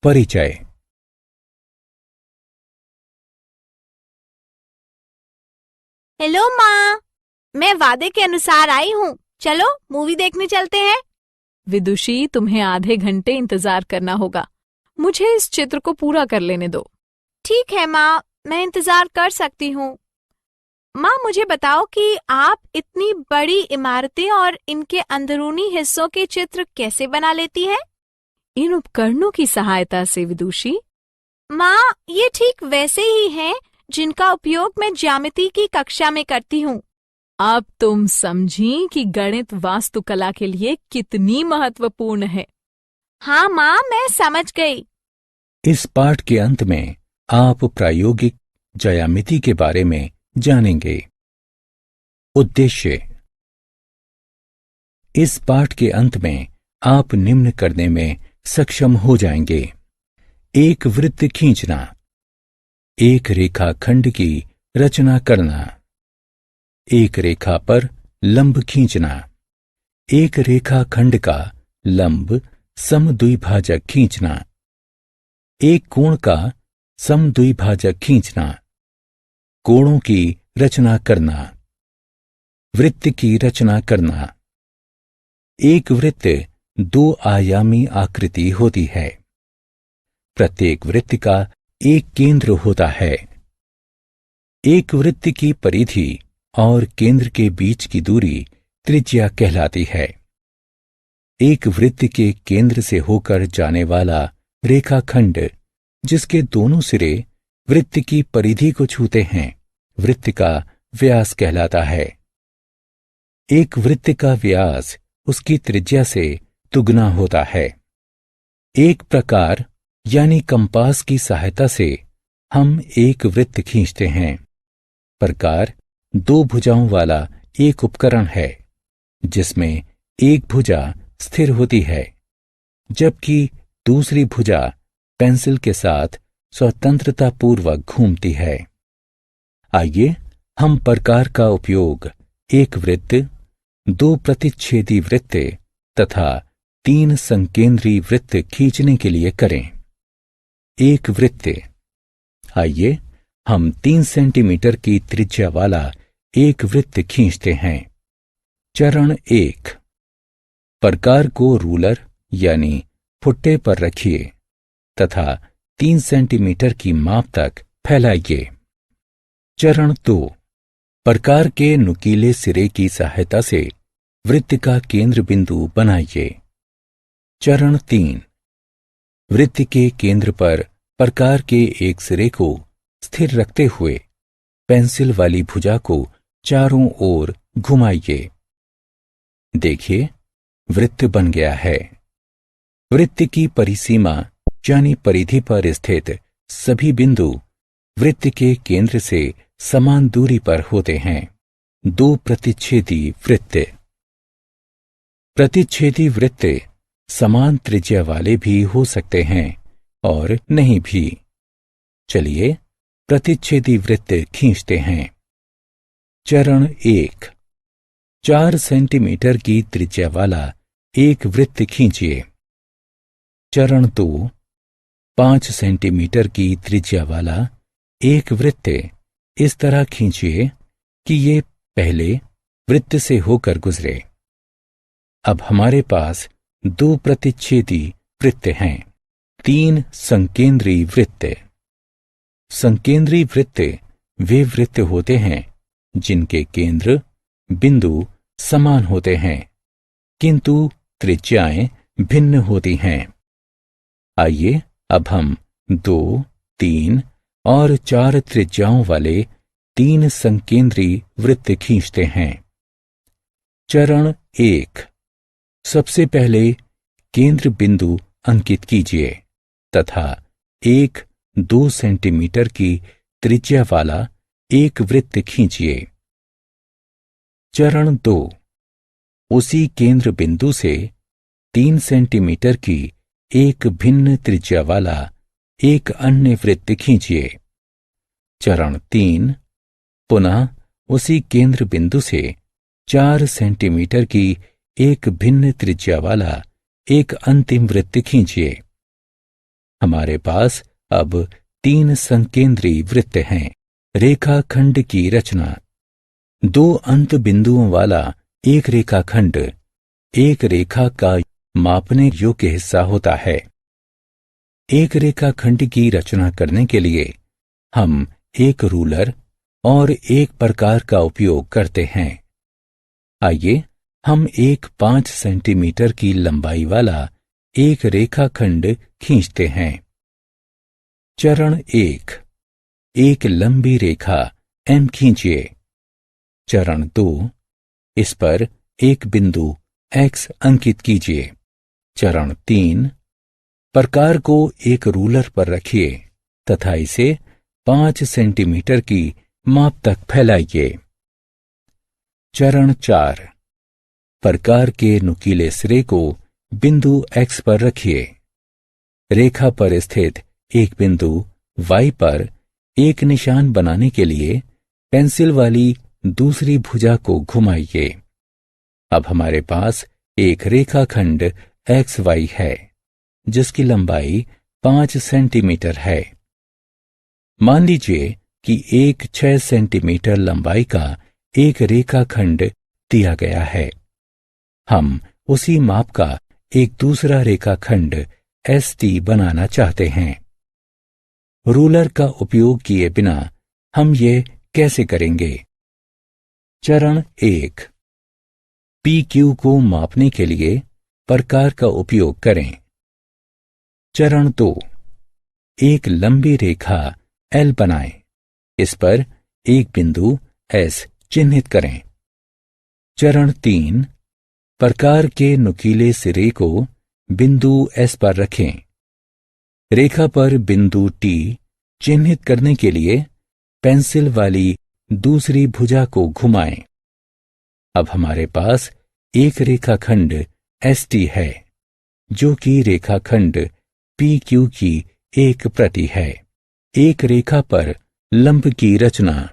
परिचय। हेलो माँ, मैं वादे के अनुसार आई हूँ। चलो मूवी देखने चलते हैं। विदुषी, तुम्हें आधे घंटे इंतजार करना होगा। मुझे इस चित्र को पूरा कर लेने दो। ठीक है माँ, मैं इंतजार कर सकती हूँ। माँ, मुझे बताओ कि आप इतनी बड़ी इमारतें और इनके अंदरूनी हिस्सों के चित्र कैसे बना लेती हैं? इन उपकरणों की सहायता से विदुषी। माँ, ये ठीक वैसे ही हैं जिनका उपयोग मैं ज्यामिति की कक्षा में करती हूँ। अब तुम समझी कि गणित वास्तुकला के लिए कितनी महत्वपूर्ण है। हाँ माँ, मैं समझ गई। इस पाठ के अंत में आप प्रायोगिक ज्यामिति के बारे में जानेंगे। उद्देश्य। इस पाठ के अंत में आप निम्न करने में सक्षम हो जाएंगे। एक वृत्त खींचना, एक रेखाखंड की रचना करना, एक रेखा पर लंब खींचना, एक रेखाखंड का लंब समद्विभाजक खींचना, एक कोण का समद्विभाजक खींचना, कोणों की रचना करना, वृत्त की रचना करना। एक वृत्त 2 आयामी आकृति होती है। प्रत्येक वृत्त का एक केंद्र होता है। एक वृत्त की परिधि और केंद्र के बीच की दूरी त्रिज्या कहलाती है। एक वृत्त के केंद्र से होकर जाने वाला रेखाखंड, जिसके दोनों सिरे वृत्त की परिधि को छूते हैं, वृत्त का व्यास कहलाता है। एक वृत्त का व्यास उसकी त्रिज्या से दुगना होता है। एक प्रकार यानी कंपास की सहायता से हम एक वृत्त खींचते हैं। प्रकार 2 भुजाओं वाला एक उपकरण है, जिसमें एक भुजा स्थिर होती है, जबकि दूसरी भुजा पेंसिल के साथ स्वतंत्रतापूर्वक घूमती है। आइए हम प्रकार का उपयोग एक वृत्त, 2 प्रतिच्छेदी वृत्त तथा 3 संकेंद्री वृत्त खींचने के लिए करें। एक वृत्त। आइए हम 3 सेंटीमीटर की त्रिज्या वाला एक वृत्त खींचते हैं। चरण 1। प्रकार को रूलर यानी फुट्टे पर रखिए तथा 3 सेंटीमीटर की माप तक फैलाइए। चरण 2। प्रकार के नुकीले सिरे की सहायता से वृत्त का केंद्र बिंदु बनाइए। चरण 3। वृत्त के केंद्र पर प्रकार के एक सिरे को स्थिर रखते हुए पेंसिल वाली भुजा को चारों ओर घुमाइए। देखिए, वृत्त बन गया है। वृत्त की परिसीमा यानी परिधि पर स्थित सभी बिंदु वृत्त के केंद्र से समान दूरी पर होते हैं। 2 प्रतिच्छेदी वृत्त। प्रतिच्छेदी वृत्त समान त्रिज्या वाले भी हो सकते हैं और नहीं भी। चलिए प्रतिच्छेदी वृत्त खींचते हैं। चरण 1। 4 सेंटीमीटर की त्रिज्या वाला एक वृत्त खींचिए। चरण 2। 5 सेंटीमीटर की त्रिज्या वाला एक वृत्त इस तरह खींचिए कि ये पहले वृत्त से होकर गुजरे। अब हमारे पास 2 प्रतिच्छेदी वृत्त हैं। 3 संकेंद्री वृत्त। संकेंद्री वृत्त वे वृत्त होते हैं जिनके केंद्र बिंदु समान होते हैं, किंतु त्रिज्याएं भिन्न होती हैं। आइए अब हम 2, 3 और 4 त्रिज्याओं वाले 3 संकेंद्री वृत्त खींचते हैं। चरण 1। सबसे पहले केंद्र बिंदु अंकित कीजिए तथा 1-2 सेंटीमीटर की त्रिज्या वाला एक वृत्त खींचिए। चरण 2। उसी केंद्र बिंदु से 3 सेंटीमीटर की एक भिन्न त्रिज्या वाला एक अन्य वृत्त खींचिए। चरण 3। पुनः उसी केंद्र बिंदु से 4 सेंटीमीटर की एक भिन्न त्रिज्या वाला एक अंतिम वृत्त खींचिए। हमारे पास अब 3 संकेंद्री वृत्त हैं। रेखाखंड की रचना। 2 अंत बिंदुओं वाला एक रेखाखंड एक रेखा का मापने योग्य हिस्सा होता है। एक रेखाखंड की रचना करने के लिए हम एक रूलर और एक प्रकार का उपयोग करते हैं। आइए हम एक 5 सेंटीमीटर की लंबाई वाला एक रेखाखंड खींचते हैं। चरण 1, एक लंबी रेखा M खींचिए। चरण 2, इस पर एक बिंदु X अंकित कीजिए। चरण 3, प्रकार को एक रूलर पर रखिए तथा इसे 5 सेंटीमीटर की माप तक फैलाइए। चरण 4, प्रकार के नुकीले सिरे को बिंदु X पर रखिए। रेखा पर स्थित एक बिंदु Y पर एक निशान बनाने के लिए पेंसिल वाली दूसरी भुजा को घुमाइए। अब हमारे पास एक रेखाखंड XY है जिसकी लंबाई 5 सेंटीमीटर है। मान लीजिए कि एक 6 सेंटीमीटर लंबाई का एक रेखाखंड दिया गया है। हम उसी माप का एक दूसरा रेखाखंड ST बनाना चाहते हैं। रूलर का उपयोग किए बिना हम ये कैसे करेंगे? चरण 1, PQ को मापने के लिए प्रकार का उपयोग करें। चरण 2, एक लंबी रेखा L बनाएं। इस पर एक बिंदु S चिन्हित करें। चरण 3, प्रकार के नुकीले सिरे को बिंदु S पर रखें। रेखा पर बिंदु T चिन्हित करने के लिए पेंसिल वाली दूसरी भुजा को घुमाएं। अब हमारे पास एक रेखाखंड ST है जो कि रेखाखंड PQ की एक प्रति है। एक रेखा पर लंब की रचना।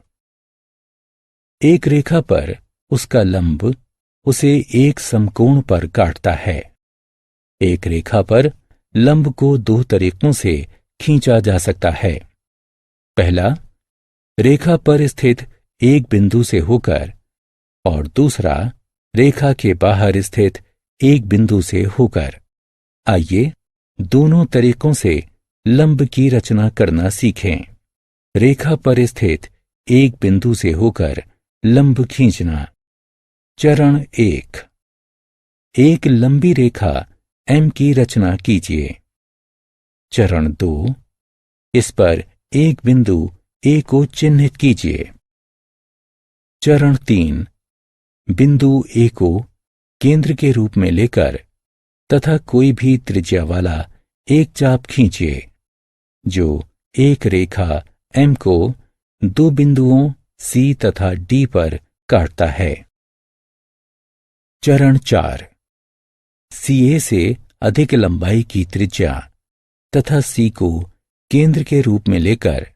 एक रेखा पर उसका लंब उसे एक समकोण पर काटता है। एक रेखा पर लंब को 2 तरीकों से खींचा जा सकता है। पहला, रेखा पर स्थित एक बिंदु से होकर और दूसरा, रेखा के बाहर स्थित एक बिंदु से होकर। आइए दोनों तरीकों से लंब की रचना करना सीखें। रेखा पर स्थित एक बिंदु से होकर लंब खींचना। चरण 1, एक लंबी रेखा M की रचना कीजिए। चरण 2, इस पर एक बिंदु A को चिन्हित कीजिए। चरण 3, बिंदु A को केंद्र के रूप में लेकर तथा कोई भी त्रिज्या वाला एक चाप खींचिए जो एक रेखा M को 2 बिंदुओं C तथा D पर काटता है। चरण 4, CA से अधिक लंबाई की त्रिज्या तथा C को केंद्र के रूप में लेकर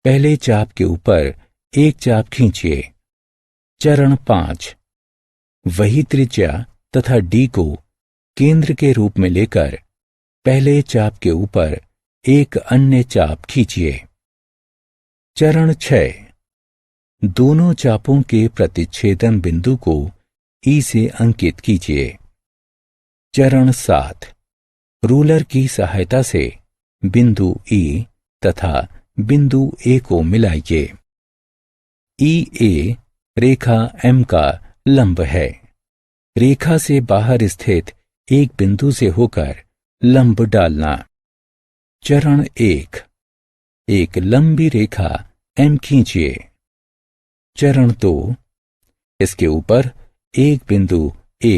पहले चाप के ऊपर एक चाप खींचिए। चरण 5, वही त्रिज्या तथा D को केंद्र के रूप में लेकर पहले चाप के ऊपर एक अन्य चाप खींचिए। चरण 6, दोनों चापों के प्रतिच्छेदन बिंदु को E से अंकित कीजिए। चरण 7, रूलर की सहायता से बिंदु E तथा बिंदु A को मिलाइए। EA रेखा M का लंब है। रेखा से बाहर स्थित एक बिंदु से होकर लंब डालना। चरण 1, एक लंबी रेखा M खींचिए। चरण 2, इसके ऊपर एक बिंदु A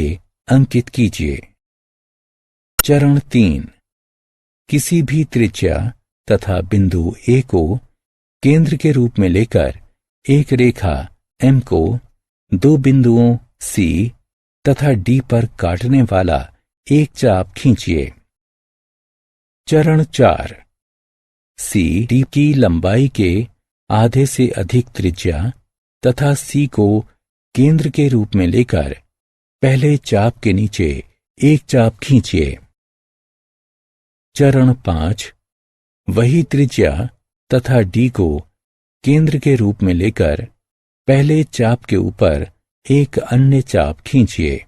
अंकित कीजिए। चरण 3, किसी भी त्रिज्या तथा बिंदु A को केंद्र के रूप में लेकर एक रेखा M को 2 बिंदुओं C तथा D पर काटने वाला एक चाप खींचिए। चरण 4, CD की लंबाई के आधे से अधिक त्रिज्या तथा C को केंद्र के रूप में लेकर पहले चाप के नीचे एक चाप खींचिए। चरण 5, वही त्रिज्या तथा डी को केंद्र के रूप में लेकर पहले चाप के ऊपर एक अन्य चाप खींचिए।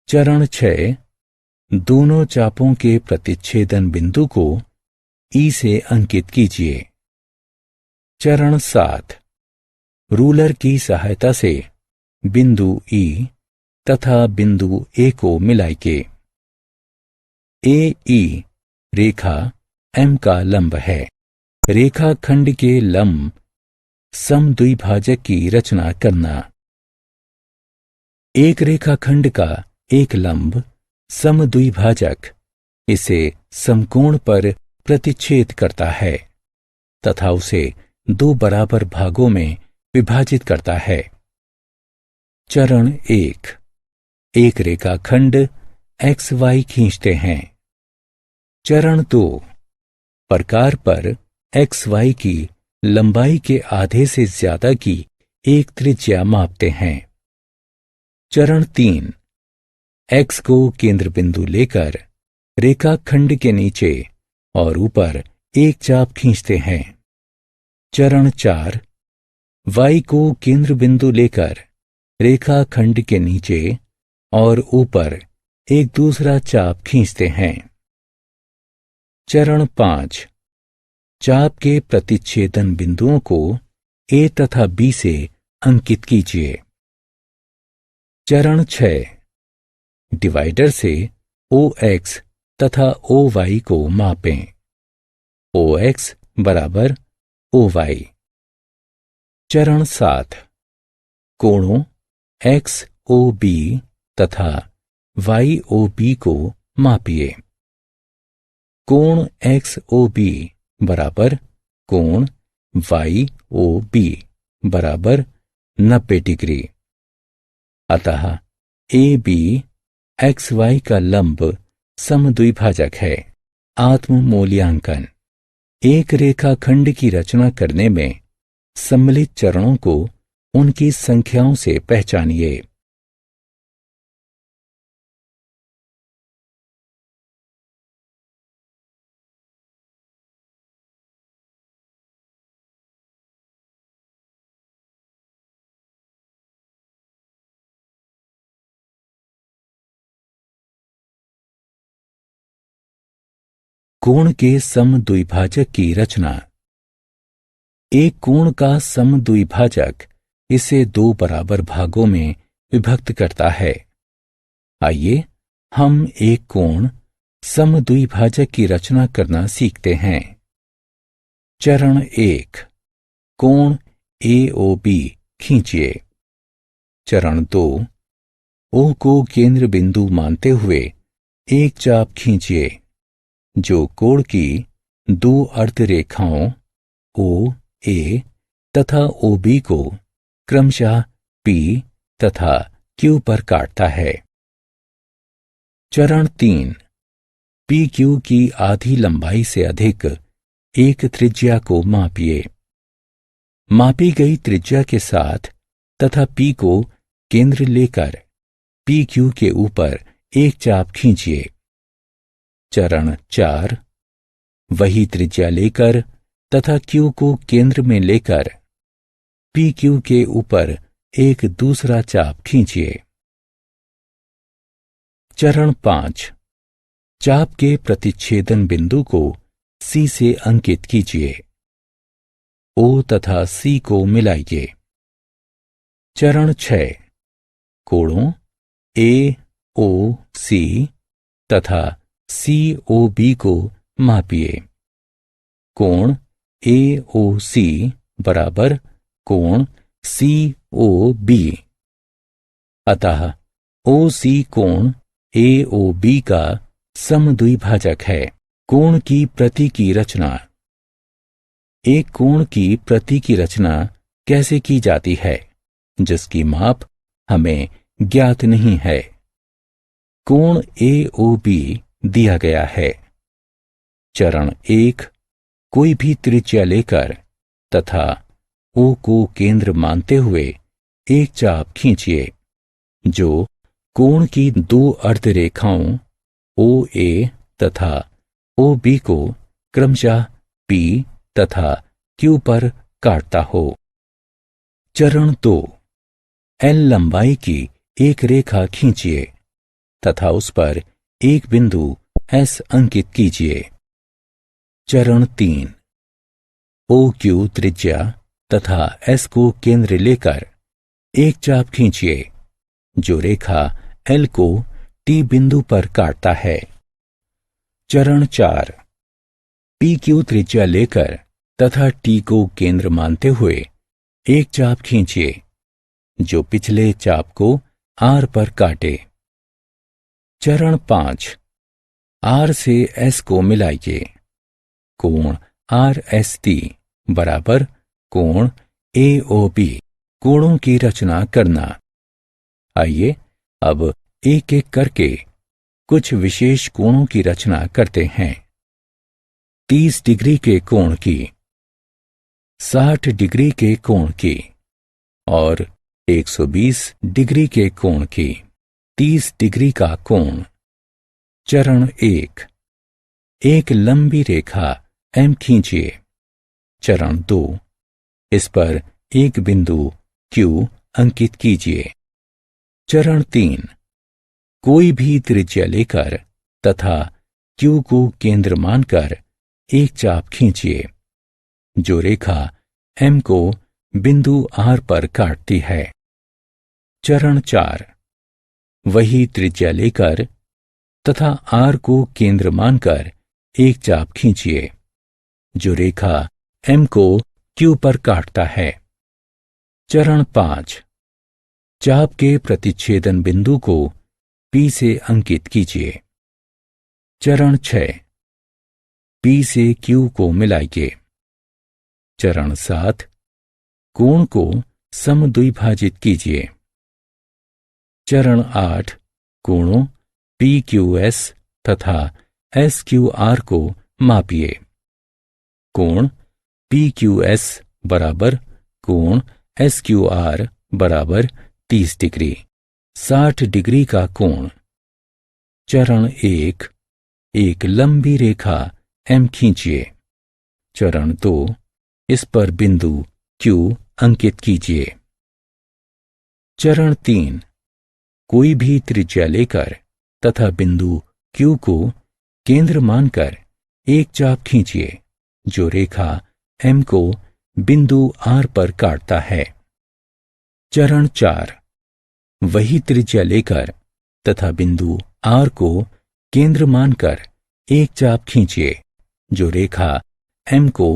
चरण 6, दोनों चापों के प्रतिच्छेदन बिंदु को ई से अंकित कीजिए। चरण 7, रूलर की सहायता से बिंदु ई तथा बिंदु ए को मिलाइए। ए ई रेखा एम का लंब है। रेखाखंड के लंब समद्विभाजक की रचना करना। एक रेखाखंड का एक लंब समद्विभाजक इसे समकोण पर प्रतिच्छेद करता है तथा उसे दो बराबर भागों में विभाजित करता है। चरण 1, एक रेखाखंड एक्स वाई खींचते हैं। चरण 2, प्रकार पर एक्स वाई की लंबाई के आधे से ज्यादा की एक त्रिज्या मापते हैं। चरण 3, एक्स को केंद्र बिंदु लेकर रेखाखंड के नीचे और ऊपर एक चाप खींचते हैं। चरण 4, वाई को केंद्र बिंदु लेकर रेखाखंड के नीचे और ऊपर एक दूसरा चाप खींचते हैं। चरण 5, चाप के प्रतिच्छेदन बिंदुओं को ए तथा बी से अंकित कीजिए। चरण 6, डिवाइडर से ओ एक्स तथा ओ वाई को मापें। ओ एक्स बराबर ओ वाई। चरण 7, कोणों एक्स ओ बी तथा वाई ओ बी को मापिए। कोण एक्स ओ बी बराबर कोण वाई ओ बी बराबर 90 डिग्री। अतः ए बी एक्स वाई का लंब समद्विभाजक है। आत्म मूल्यांकन। एक रेखाखंड की रचना करने में सम्मिलित चरणों को उनकी संख्याओं से पहचानिए। कोण के समद्विभाजक की रचना। एक कोण का समद्विभाजक इसे दो बराबर भागों में विभक्त करता है। आइए हम एक कोण समद्विभाजक की रचना करना सीखते हैं। चरण 1, कोण AOB खींचिए। चरण 2, O को केंद्र बिंदु मानते हुए एक चाप खींचिए जो कोण की दो अर्ध रेखाओं OA तथा OB को क्रमशः P तथा Q पर काटता है। चरण 3, PQ की आधी लंबाई से अधिक एक त्रिज्या को मापिए। मापी गई त्रिज्या के साथ तथा P को केंद्र लेकर PQ के ऊपर एक चाप खींचिए। चरण 4, वही त्रिज्या लेकर तथा Q को केंद्र में लेकर PQ के ऊपर एक दूसरा चाप खींचिए। चरण 5, चाप के प्रतिच्छेदन बिंदु को C से अंकित कीजिए। O तथा C को मिलाइए। चरण 6, कोणों AOC तथा COB को मापिए। कोण AOC बराबर कोण COB। अतः OC कोण AOB का समद्विभाजक है। कोण की प्रति की रचना। एक कोण की प्रति की रचना कैसे की जाती है जिसकी माप हमें ज्ञात नहीं है। कोण AOB दिया गया है। चरण 1, कोई भी त्रिज्या लेकर तथा O को केंद्र मानते हुए एक चाप खींचिए जो कोण की दो अर्ध रेखाओं OA तथा OB को क्रमशः P तथा Q पर काटता हो। चरण 2, L लंबाई की एक रेखा खींचिए तथा उस पर एक बिंदु S अंकित कीजिए। चरण 3, OQ त्रिज्या तथा S को केंद्र लेकर एक चाप खींचिए जो रेखा L को T बिंदु पर काटता है। चरण 4, PQ त्रिज्या लेकर तथा T को केंद्र मानते हुए एक चाप खींचिए जो पिछले चाप को R पर काटे। चरण 5, R से S को मिलाइए। कोण RST बराबर कोण AOB कोणों की रचना करना। आइए अब एक एक करके कुछ विशेष कोणों की रचना करते हैं। 30 डिग्री के कोण की, 60 डिग्री के कोण की और 120 डिग्री के कोण की। 30 डिग्री का कोण। चरण 1, एक लंबी रेखा M खींचिए। चरण 2, इस पर एक बिंदु Q अंकित कीजिए। चरण 3, कोई भी त्रिज्या लेकर तथा Q को केंद्र मानकर एक चाप खींचिए जो रेखा M को बिंदु R पर काटती है। चरण 4, वही त्रिज्या लेकर तथा R को केंद्र मानकर एक चाप खींचिए जो रेखा M को Q पर काटता है। चरण 5, चाप के प्रतिच्छेदन बिंदु को P से अंकित कीजिए। चरण 6, P से Q को मिलाइए। चरण 7, कोण को समद्विभाजित कीजिए। चरण 8, कोणों PQS तथा SQR को मापिए। कोण PQS बराबर कोण SQR बराबर 30 डिग्री। 60 डिग्री का कोण। चरण 1, एक लंबी रेखा M खींचिए। चरण 2, इस पर बिंदु Q अंकित कीजिए। चरण 3, कोई भी त्रिज्या लेकर तथा बिंदु Q को केंद्र मानकर एक चाप खींचिए जो रेखा M को बिंदु R पर काटता है। चरण 4, वही त्रिज्या लेकर तथा बिंदु R को केंद्र मानकर एक चाप खींचिए जो रेखा M को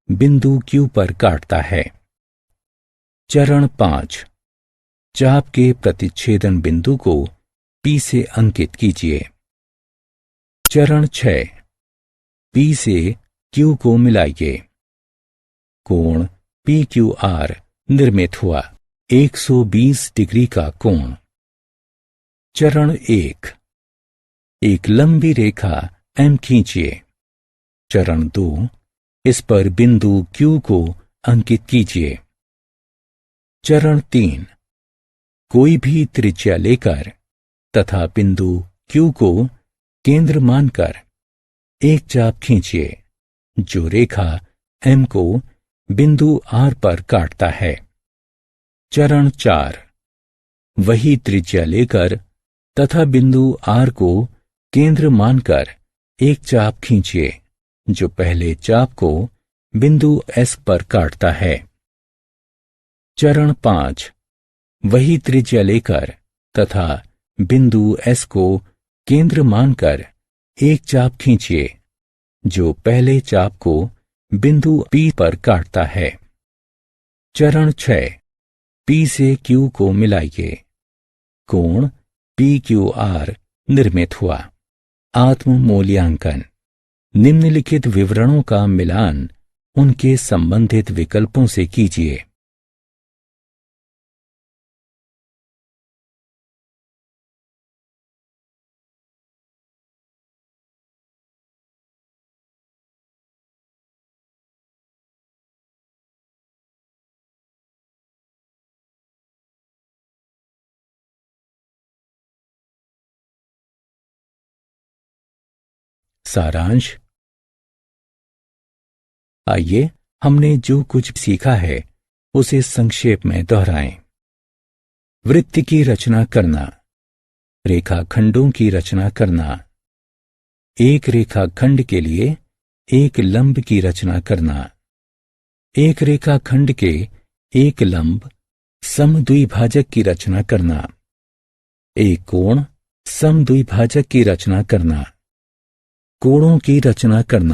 बिंदु Q पर काटता है। चरण 5, चाप के प्रतिच्छेदन बिंदु को P से अंकित कीजिए। चरण 6, P से Q को मिलाइए। कोण PQR निर्मित हुआ। 120 डिग्री का कोण। चरण 1, एक लंबी रेखा M खींचिए। चरण 2, इस पर बिंदु Q को अंकित कीजिए। चरण 3, कोई भी त्रिज्या लेकर तथा बिंदु Q को केंद्र मानकर एक चाप खींचिए जो रेखा M को बिंदु R पर काटता है। चरण 4, वही त्रिज्या लेकर तथा बिंदु R को केंद्र मानकर एक चाप खींचिए जो पहले चाप को बिंदु S पर काटता है। चरण 5, वही त्रिज्या लेकर तथा बिंदु S को केंद्र मानकर एक चाप खींचिए जो पहले चाप को बिंदु P पर काटता है। चरण 6, P से Q को मिलाइए। कोण PQR निर्मित हुआ। आत्म मूल्यांकन। निम्नलिखित विवरणों का मिलान उनके संबंधित विकल्पों से कीजिए। सारांश। आइए हमने जो कुछ सीखा है उसे संक्षेप में दोहराएं। वृत्त की रचना करना, रेखाखंडों की रचना करना, एक रेखाखंड के लिए एक लंब की रचना करना, एक रेखाखंड के एक लंब समद्विभाजक की रचना करना, एक कोण समद्विभाजक की रचना करना, कोणों की रचना करना।